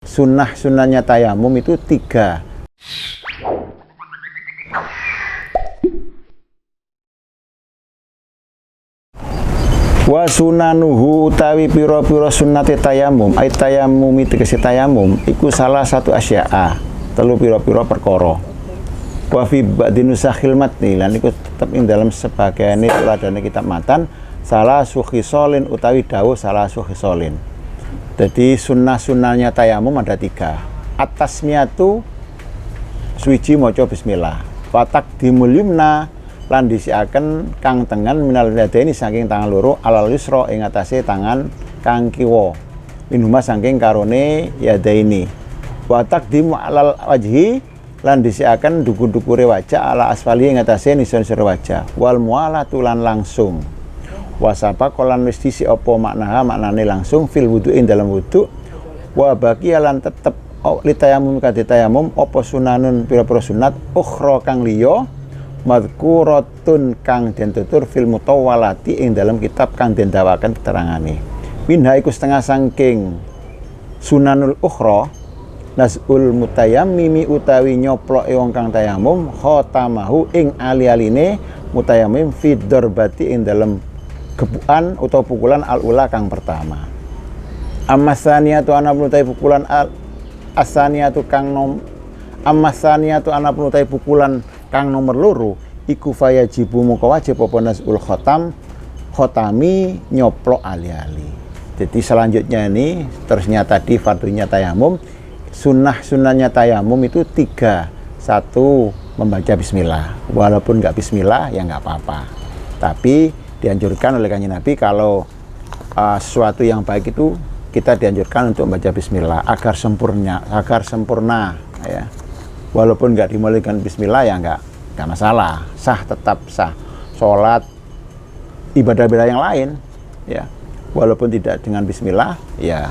Sunnah-sunnahnya tayamum itu 3. Wa sunanuhu utawi pira-pira sunnate tayamum, ai tayamum tegese tayamum iku salah satu asya'a, telu pira-pira perkara. Wa fi ba'di nusakhil matni lan iku tetep ing dalam sebagiane tuladane kitab matan salah sukhisolin utawi dawuh salah sukhisolin. Jadi sunnah-sunnahnya tayamum ada 3. At-tasmiyatu suci maca bismillah. Wa taqdimul yumna lan disiaken kang tengen minal yadaini saking tangan loro alal yusra ing atase tangan kang kiwa minuma saking karone yadaini. Wa taqdimu alal wajhi lan disiaken dukur-dukure wajah ala asfali ing atase nisor-nisor wajah. Wal mualatu lan langsung. Wasapa kolan wis disi apa maknane langsung fil wudu ing dalam wudu. Wa baqi lan tetep li tayamum kadhe tayamum apa sunanun pira-pira sunat ukhra kang liya madhkuratun kang den tutur fil mutawwalati ing dalam kitab kang den dawaken keterangane. Minha iku setengah saking sunanul ukhra nasul mutayammimi utawi nyoploke wong kang tayamum khatamahu ing ali-aline mutayammim fi darbati ing dalam gebukan utawa pukulan al-ula kang pertama. Ammasaniyatu ana punutai pukulan asaniatu kang ammasaniyatu ana punutai pukulan kang nomor loro iku fayajibu muka wajib apa nasul khotami nyoplok ali-ali. Jadi selanjutnya ini terusnya tadi fardunya tayamum, sunnahnya tayamum itu 3. 1 membaca bismillah, walaupun nggak bismillah ya nggak apa-apa, tapi dianjurkan oleh Kanjeng Nabi kalau sesuatu yang baik itu kita dianjurkan untuk membaca bismillah agar sempurna ya. Walaupun nggak dimulai dengan bismillah ya nggak masalah, tetap sah. Sholat, ibadah-ibadah yang lain ya, walaupun tidak dengan bismillah ya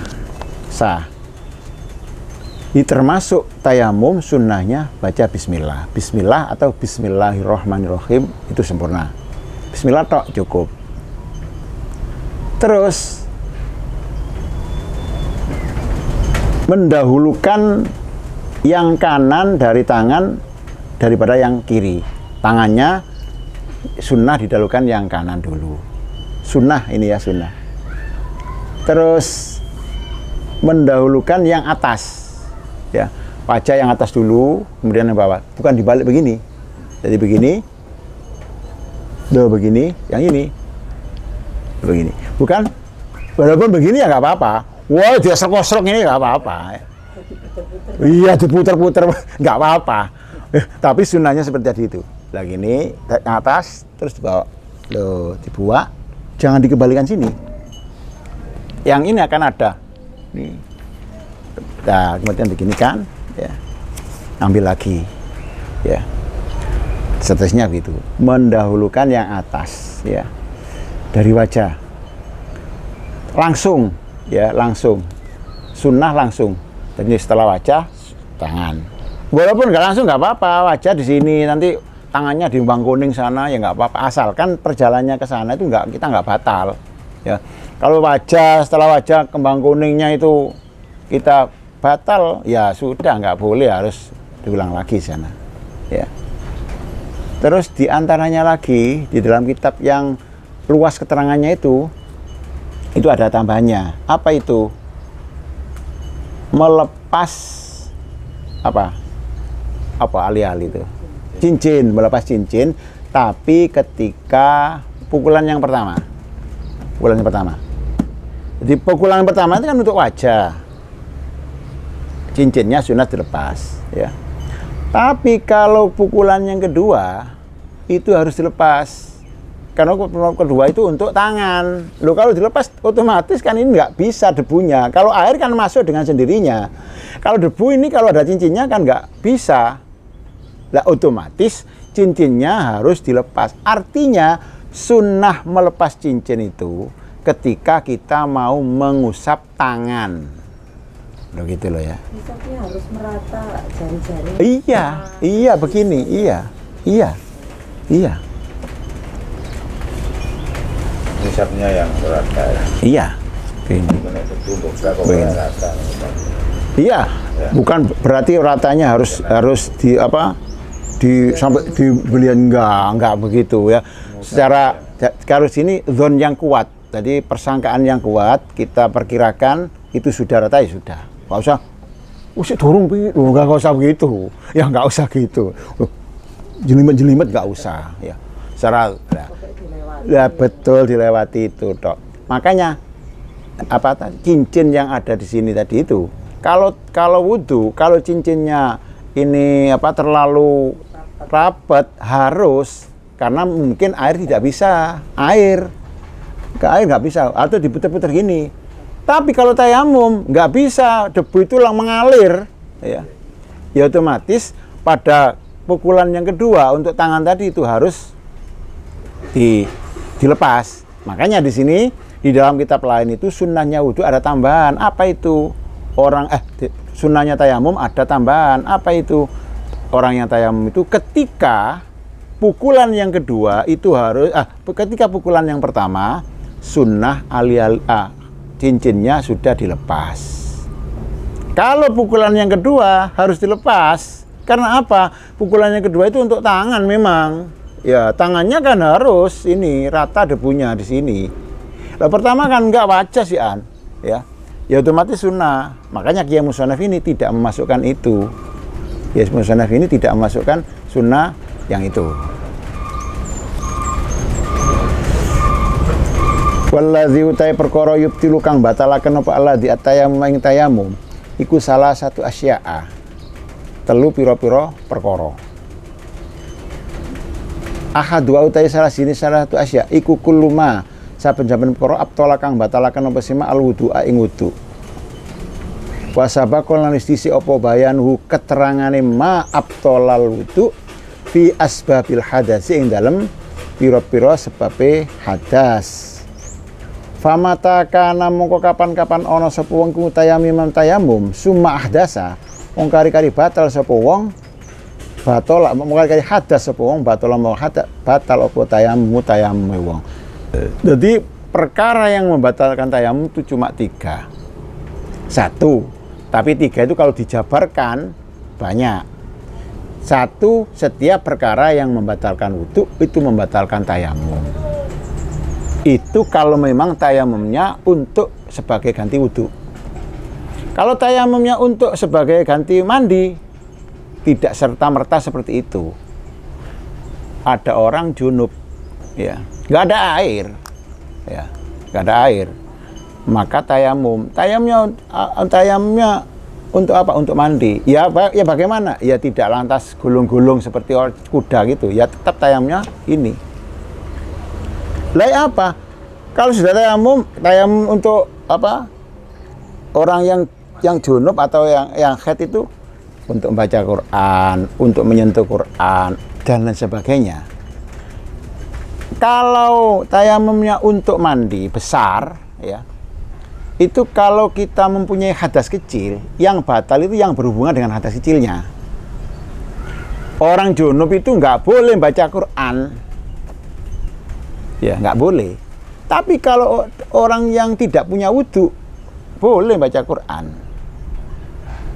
sah. Ini termasuk tayamum sunnahnya baca bismillah. Bismillah atau bismillahirrahmanirrahim itu sempurna. Bismillah tok cukup. Terus mendahulukan yang kanan dari tangan daripada yang kiri. Tangannya sunnah didahulukan yang kanan dulu. Sunnah ini ya sunnah. Terus mendahulukan yang atas. Ya, wajah yang atas dulu, kemudian yang bawah. Bukan dibalik begini. Jadi begini. Begini, yang ini. Begini. Bukan walaupun begini ya nggak apa-apa. Wah, dia serok-serok ini nggak apa-apa. Iya, diputer-puter nggak apa-apa. Tapi sunnahnya seperti tadi itu. Lagi ini ke atas terus dibawa. Loh, dibuat. Jangan dikembalikan sini. Yang ini akan ada. Nih. Nah, kemudian begini kan, ya. Ambil lagi. Ya. Seterusnya begitu. Mendahulukan yang atas, ya. Dari wajah. Langsung, ya, langsung. Sunnah langsung. Jadi setelah wajah, tangan. Walaupun nggak langsung nggak apa-apa, wajah di sini nanti tangannya di Bang Kuning sana ya nggak apa-apa. Asalkan perjalanannya ke sana itu kita nggak batal. Ya, kalau wajah setelah wajah Kembang Kuningnya itu kita batal, ya sudah nggak boleh, harus diulang lagi sana. Ya. Terus diantaranya lagi di dalam kitab yang luas keterangannya itu ada tambahannya. Apa itu? Melepas apa ali-ali itu cincin, melepas cincin, tapi ketika pukulan yang pertama, jadi pukulan yang pertama itu kan untuk wajah, cincinnya sunnah dilepas ya, tapi kalau pukulan yang kedua itu harus dilepas. Karena kedua itu untuk tangan. Loh, kalau dilepas otomatis kan ini nggak bisa debunya. Kalau air kan masuk dengan sendirinya. Kalau debu ini kalau ada cincinnya kan nggak bisa. Nah, otomatis cincinnya harus dilepas. Artinya sunnah melepas cincin itu ketika kita mau mengusap tangan. Loh gitu loh ya. Usapnya harus merata jari-jari. Iya begini, iya. Usapnya yang merata. Iya. Begini. Iya, bukan berarti ratanya harus sampai dibelian enggak begitu ya. Secara kalau sini zon yang kuat, jadi persangkaan yang kuat kita perkirakan itu sudah rata ya sudah. Nggak usah turun nggak usah begitu. Ya nggak usah gitu. Jelimet-jelimet nggak usah ya. Secara ya betul dilewati itu, Dok. Makanya cincin yang ada di sini tadi itu kalau wudu, kalau cincinnya ini terlalu rapat harus, karena mungkin air tidak bisa, air nggak bisa, atau diputar-putar gini. Tapi kalau tayamum nggak bisa, debu itu lang mengalir, ya otomatis pada pukulan yang kedua untuk tangan tadi itu harus dilepas. Makanya di sini di dalam kitab lain itu sunnahnya wudu ada tambahan. Apa itu? Sunnahnya tayamum ada tambahan. Apa itu? Orang yang tayamum itu ketika pukulan yang kedua itu harus ketika pukulan yang pertama sunnah cincinnya sudah dilepas. Kalau pukulan yang kedua harus dilepas. Karena apa? Pukulan yang kedua itu untuk tangan memang. Ya, tangannya kan harus ini rata debunya di sini. Nah, pertama kan enggak wajah sih ya. Ya otomatis sunnah. Makanya Kiai Musonaf ini tidak memasukkan itu. Kiai Musonaf ini tidak memasukkan sunnah yang itu. Walladzi utai perkara yubtilu kang batalaken apa alladzi at-tayammum ing tayamum iku salah satu asya'a. Telu pira-pira perkara. Ahad wa utai salah satu asya iku kulluma saben-saben perkara abtala kang batalaken apa sima al-wudu'a ing wudu. Wa sabaqal lan istisi apa bayanhu keterangane ma abtalal wudu fi asbabil hadasi ing dalem pira-pira sebabe hadas. Famata kana mongko kapan-kapan ana sapa wong ku tayamum summa ahdasa wong kari-kari batal sapa wong batal mongko kari hadas sapa wong batal apa tayamum wong. Jadi perkara yang membatalkan tayamum itu cuma 3. 1, tapi 3 itu kalau dijabarkan banyak. 1, setiap perkara yang membatalkan wudu itu membatalkan tayamum. Itu kalau memang tayamumnya untuk sebagai ganti wudu. Kalau tayamumnya untuk sebagai ganti mandi, tidak serta-merta seperti itu. Ada orang junub, ya, nggak ada air, ya, nggak ada air. Maka tayamumnya untuk apa? Untuk mandi. Ya bagaimana? Ya tidak lantas gulung-gulung seperti kuda gitu. Ya tetap tayamumnya ini. Lah apa? Kalau sudah tayamum untuk apa? Orang yang junub atau yang haid itu untuk membaca Quran, untuk menyentuh Quran dan lain sebagainya. Kalau tayamumnya untuk mandi besar, ya. Itu kalau kita mempunyai hadas kecil, yang batal itu yang berhubungan dengan hadas kecilnya. Orang junub itu nggak boleh baca Quran. Ya, nggak boleh. Tapi kalau orang yang tidak punya wudu, boleh baca Quran.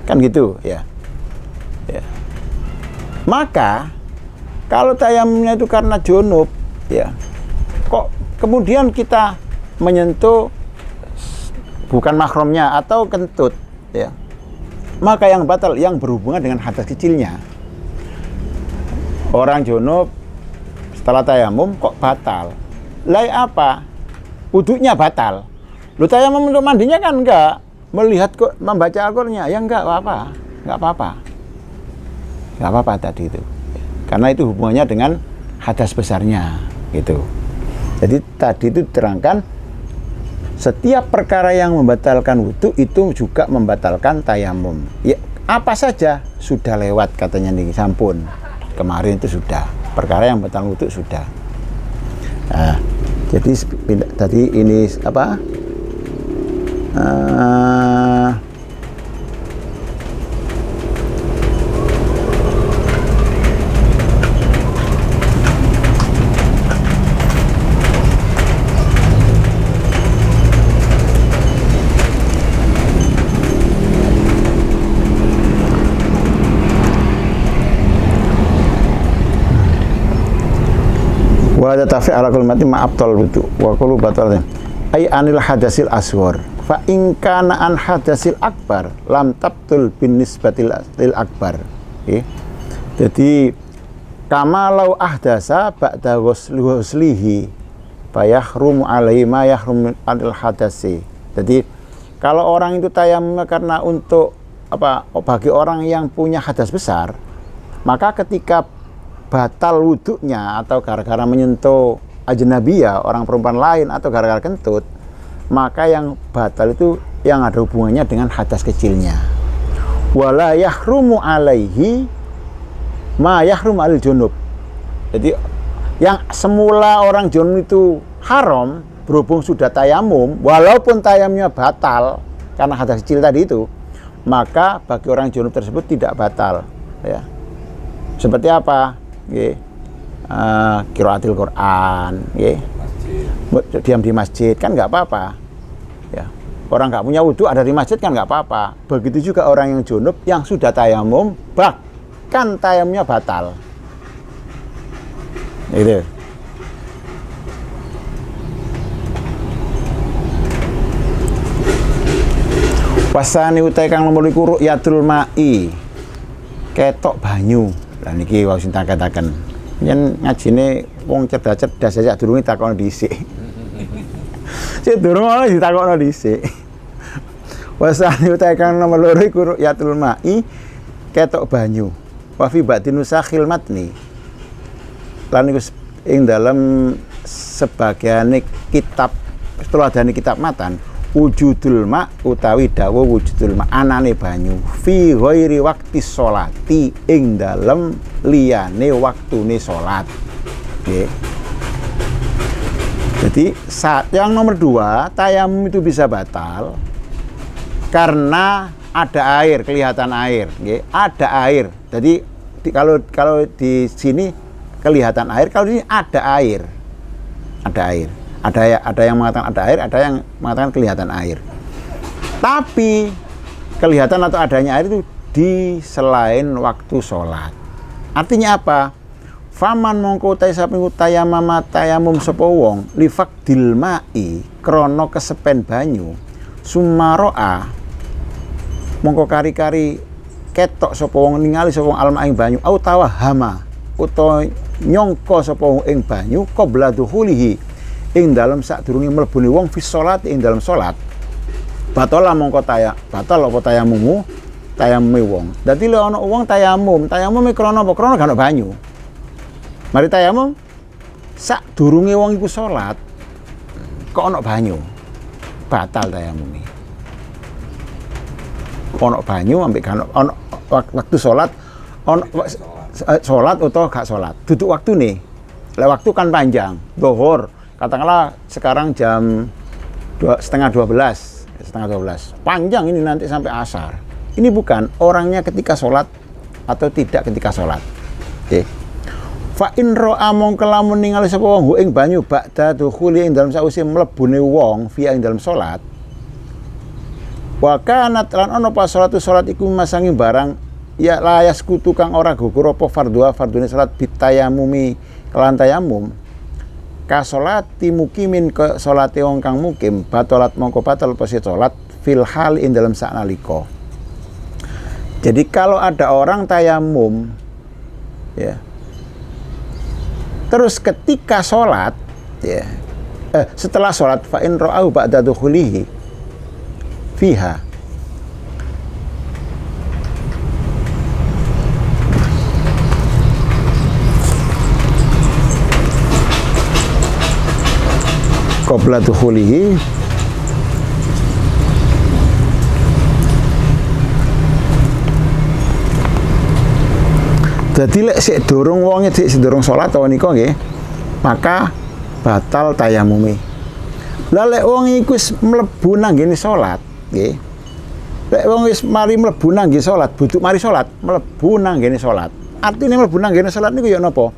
Kan gitu, ya. Maka, kalau tayamumnya itu karena junub, ya, kok kemudian kita menyentuh bukan mahramnya atau kentut, ya. Maka yang batal, yang berhubungan dengan hadas kecilnya. Orang junub, setelah tayamum kok batal. Lai apa? Wudunya batal. Lu tayamum untuk mandinya kan enggak. Melihat kok membaca Al-Qur'annya ya enggak apa-apa. Enggak apa-apa. Enggak apa-apa tadi itu. Karena itu hubungannya dengan hadas besarnya gitu. Jadi tadi itu diterangkan setiap perkara yang membatalkan wudu itu juga membatalkan tayamum. Ya, apa saja sudah lewat katanya nih, sampun. Kemarin itu sudah. Perkara yang batal wudu sudah. Nah, jadi tadi ini apa? Wa tafi ala kalimati ma abtal wudu wa kullu batal ay anil hadasil asghar fa in kana an hadasil akbar lam tabtul bin nisbatil lil akbar. Jadi kamalau ahdasa ba'da ghuslihi fayahrumu alaihi ma yahrum anil hadasi. Jadi kalau orang itu tayamum karena untuk apa, bagi orang yang punya hadas besar, maka ketika batal wuduknya atau gara-gara menyentuh ajnabiyah, orang perempuan lain, atau gara-gara kentut, maka yang batal itu yang ada hubungannya dengan hadas kecilnya. Wala yahrumu alaihi ma yahrum alil junub. Jadi yang semula orang junub itu haram, berhubung sudah tayamum, walaupun tayamumnya batal karena hadas kecil tadi itu, maka bagi orang junub tersebut tidak batal, ya. Seperti apa? Qiraatil Quran, diam di masjid kan nggak apa-apa, ya. Orang nggak punya wudhu ada di masjid kan nggak apa-apa. Begitu juga orang yang junub yang sudah tayamum, bahkan tayamumnya batal, gitu. Wasani utai kang nomor iku ru'yatul ma'i, ketok banyu. Lah niki wau sing taketaken. Yen ngajine wong cerdas-cerdas aja durunge takon dhisik. Sik durung ana ditakokno dhisik. Wasani utai kang nomor loro iku ru'yatul ma'i, ketok banyu. Wa fi ba'din nusakhil matni. Lan niku ing dalem sebagiane kitab tuladhane kitab matan, wujudul ma utawi dawuh wujudul ma anane banyu fi ghairi waqti sholati ing dalem liyane waktune salat. Nggih. Jadi saat yang nomor 2, tayamum itu bisa batal karena ada air, kelihatan air, nggih. Ada air. Jadi kalau di sini kelihatan air, kalau di sini ada air. Ada air. Ada yang mengatakan ada air, ada yang mengatakan kelihatan air. Tapi kelihatan atau adanya air itu di selain waktu sholat. Artinya apa? Faman mongko utai saping tayamum sapa wong li faqdil ma'i krana kesepen banyu sumaroa mongko kari-kari ketok sapa wong ningali sapa wong alma ing banyu au tawahama utawa nyangka sapa wong ing banyu qabla duhulihi ing dalam sadurunge mlebune wong fi salat ing dalam salat batal mongko batal apa tayamume wong. Dadi lek ana wong tayamume krana apa? Krana gak ana banyu. Mari tayamum sadurunge wong iku salat kok ana banyu. Batal tayamume. Ana banyu ambek gak ana waktu salat ana salat utawa gak salat. Duduk waktune. Lek waktu kan panjang, zuhur katakanlah sekarang jam 11:30, panjang ini nanti sampai asar. Ini bukan orangnya ketika sholat atau tidak ketika sholat. Fa in ra'a mongko lamun ningali sapa wong ing banyu ba'da dukhuli ing dalem sause mlebune wong fi ing dalem sholat. Wa kanat lan ana pas sholat iku masangi barang ya layas kutu kang ora gugur apa fardune sholat bitayamumi kelan tayamum. Kasolati mukimin ke solate wong kang mukim batalat mongko batal pose salat fil hal ing dalam saknalika. Jadi kalau ada orang tayamum, ya, terus ketika salat, ya, setelah salat fa in ra'au ba'da dukhulihi fiha qabla dukhulihi dadi lek sik durung wonge sik durung salat to nika nggih maka batal tayamume. Lah lek wong iku wis mlebu nang ngene salat nggih lek wong wis mari mlebu nang nggih salat buduk mari salat mlebu nang ngene salat artine mlebu nang ngene salat niku ya napa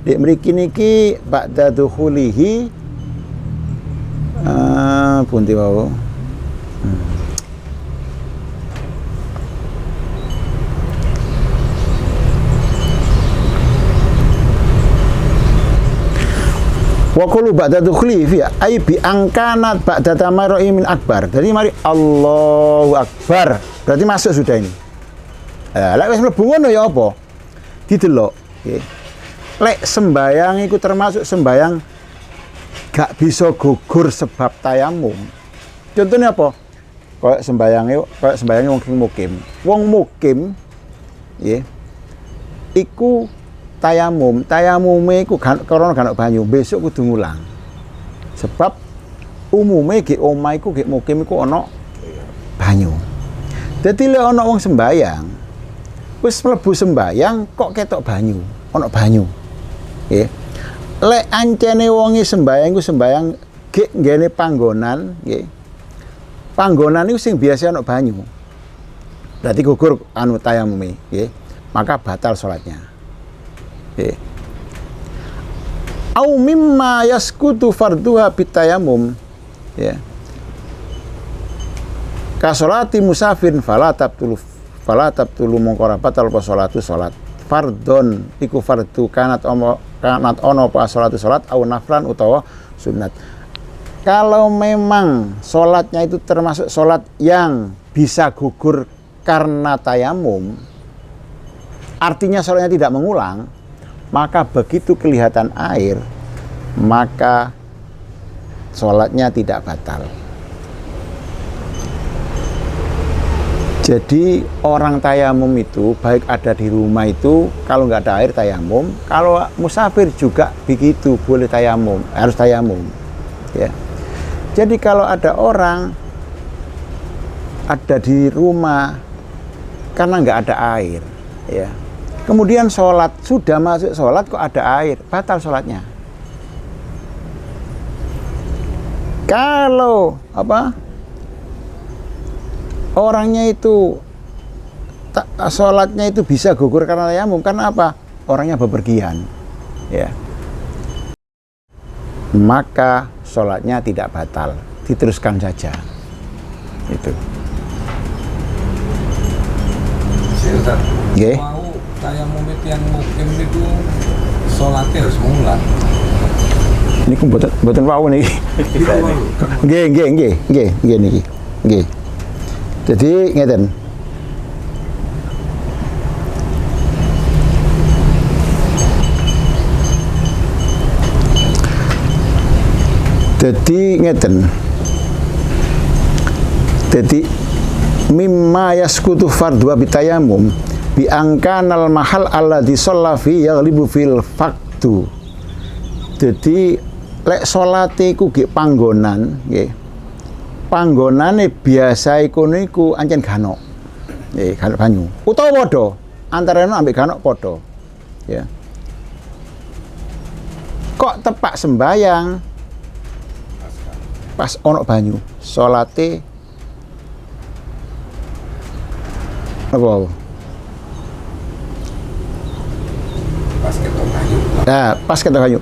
nek mriki niki ba'da dukhulihi punti wau. Wa qulu ba'da dukhli fi ay bi angkanat ba'da tamarru'i min akbar. Jadi mari Allahu Akbar. Berarti masuk sudah ini. Lek wis mlebu ngono ya apa? Didelok, nggih. Lek sembayang iku termasuk sembayang gak bisa gugur sebab tayamum. Contohnya apa? Kayak sembayange wong mukim. Wong mukim nggih. Iku tayamume iku karena gak banyu, besok kudu ngulang. Sebab umume ge omah iku ge mukim iku ana banyu. Dadi lek ana wong sembayang, wis mlebu sembayang kok ketok banyu, ana banyu. Nggih. Lek ancene wonge sembayang iku sembayang ge nggene panggonan, nggih. Panggonan iku sing biasa ana banyu. Berarti gugur anu tayamume, nggih. Maka batal salatnya. Au mimma yaskutu farduha bitayamum, ya. Ka sholati musafirin fala tabtulu mongko batal apa salatu salat. Fardon iku fardu kanat ono apa salatu salat au naflan utawa sunat. Kalau memang salatnya itu termasuk salat yang bisa gugur karena tayamum, artinya salatnya tidak mengulang, maka begitu kelihatan air, maka sholatnya tidak batal. Jadi orang tayamum itu baik ada di rumah itu, kalau nggak ada air tayamum, kalau musafir juga begitu, boleh tayamum, harus tayamum. Ya. Jadi kalau ada orang ada di rumah karena nggak ada air, ya. Kemudian sholat, sudah masuk sholat kok ada air, batal sholatnya. Kalau orangnya itu sholatnya itu bisa gugur karena tayamum, karena apa? Orangnya bepergian, ya. Maka sholatnya tidak batal, diteruskan saja. Itu. Nggih. Tayamum yang mukim itu sholatnya harus mengulang. Ini ku mboten wau niki. Nggih niki. Nggih. Jadi ngeten. Jadi mimma yaskutu fardhu bitayamum bi angkanal mahal alladzi shalla fi yaghlibu fil faqdu. Jadi lek salate iku nggih panggonan, nggih. Panggonane biasa iku niku ancen ganok. Nggih, ganok banyu. Utawa padha, antarane ambek ganok padha. Ya. Kok tepak sembayang pas ono banyu, salate apa? Nah, pas ketok banyu,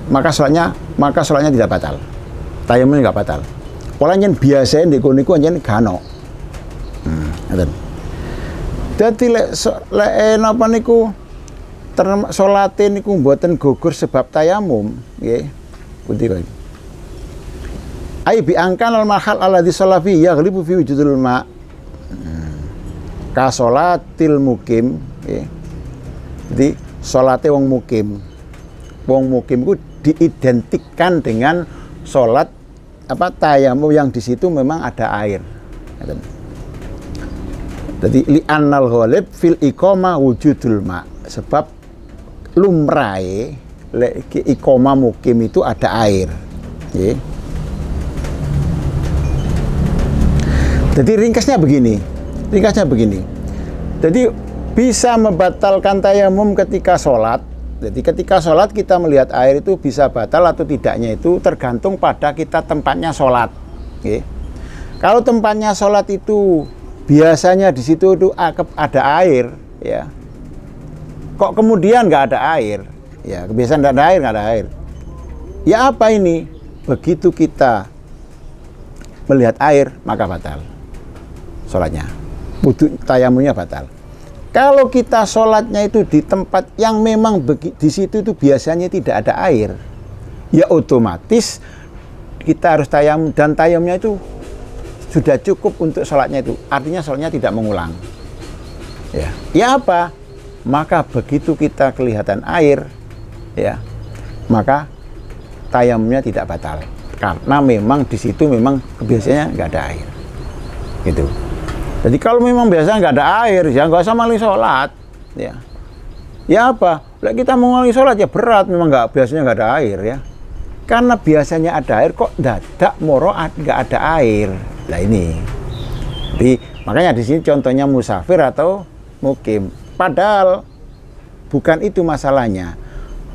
maka sholatnya tidak batal. Tayamumnya enggak batal. Pola yen biasa ndek niku yen gano. Ngoten. Dadi lek napa niku salate niku mboten gugur sebab tayamum, nggih. Pundi kok. Ai bi angkan al mahal alladzi shalla fi yaghlibu fi wujudil ma. Ka sholatil mukim, nggih. Jadi salate wong mukim. Wong mukim itu diidentikan dengan sholat tayamum yang di situ memang ada air. Jadi li'annal ghalib fil iqamah wujudul ma. Sebab lumrahe iqamah mukim itu ada air. Nggih. Jadi ringkasnya begini. Jadi bisa membatalkan tayamum ketika sholat. Jadi ketika sholat kita melihat air itu bisa batal atau tidaknya itu tergantung pada kita tempatnya sholat. Oke. Kalau tempatnya sholat itu biasanya di situ itu ada air, ya. Kok kemudian nggak ada air? Ya kebiasaan nggak ada air. Ya apa ini? Begitu kita melihat air maka batal sholatnya. Wudu tayamumnya batal. Kalau kita sholatnya itu di tempat yang memang di situ itu biasanya tidak ada air, ya otomatis kita harus tayamum, dan tayamumnya itu sudah cukup untuk sholatnya itu. Artinya sholatnya tidak mengulang. Ya apa? Maka begitu kita kelihatan air, ya, maka tayamumnya tidak batal. Karena memang di situ memang biasanya nggak ada air, gitu. Jadi kalau memang biasa nggak ada air, ya nggak usah maling sholat, ya. Ya apa? Kita mau maling sholat ya berat, memang biasanya nggak ada air, ya. Karena biasanya ada air, kok dadak moro nggak ada air. Nah ini, jadi makanya di sini contohnya musafir atau mukim. Padahal bukan itu masalahnya.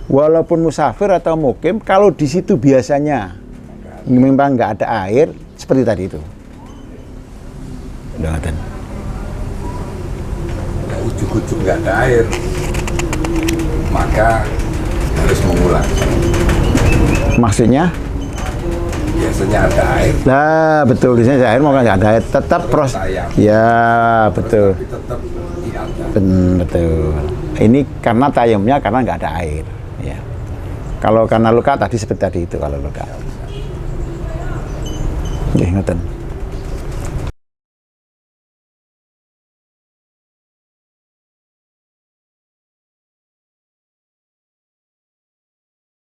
Walaupun musafir atau mukim, kalau di situ biasanya memang nggak ada air, seperti tadi itu. Udah ngaten. Ya, ujuk-ujuk nggak ada air, maka harus mengulang. Maksudnya? Biasanya ada air. Nah, betul. Di sini ada air, mau nggak ada air, tetap proses. Ya, betul. Tapi tetap diangkat. Betul. Ini karena tayamumnya karena nggak ada air. Ya. Kalau karena luka tadi seperti tadi itu kalau luka. Nggih, ngoten.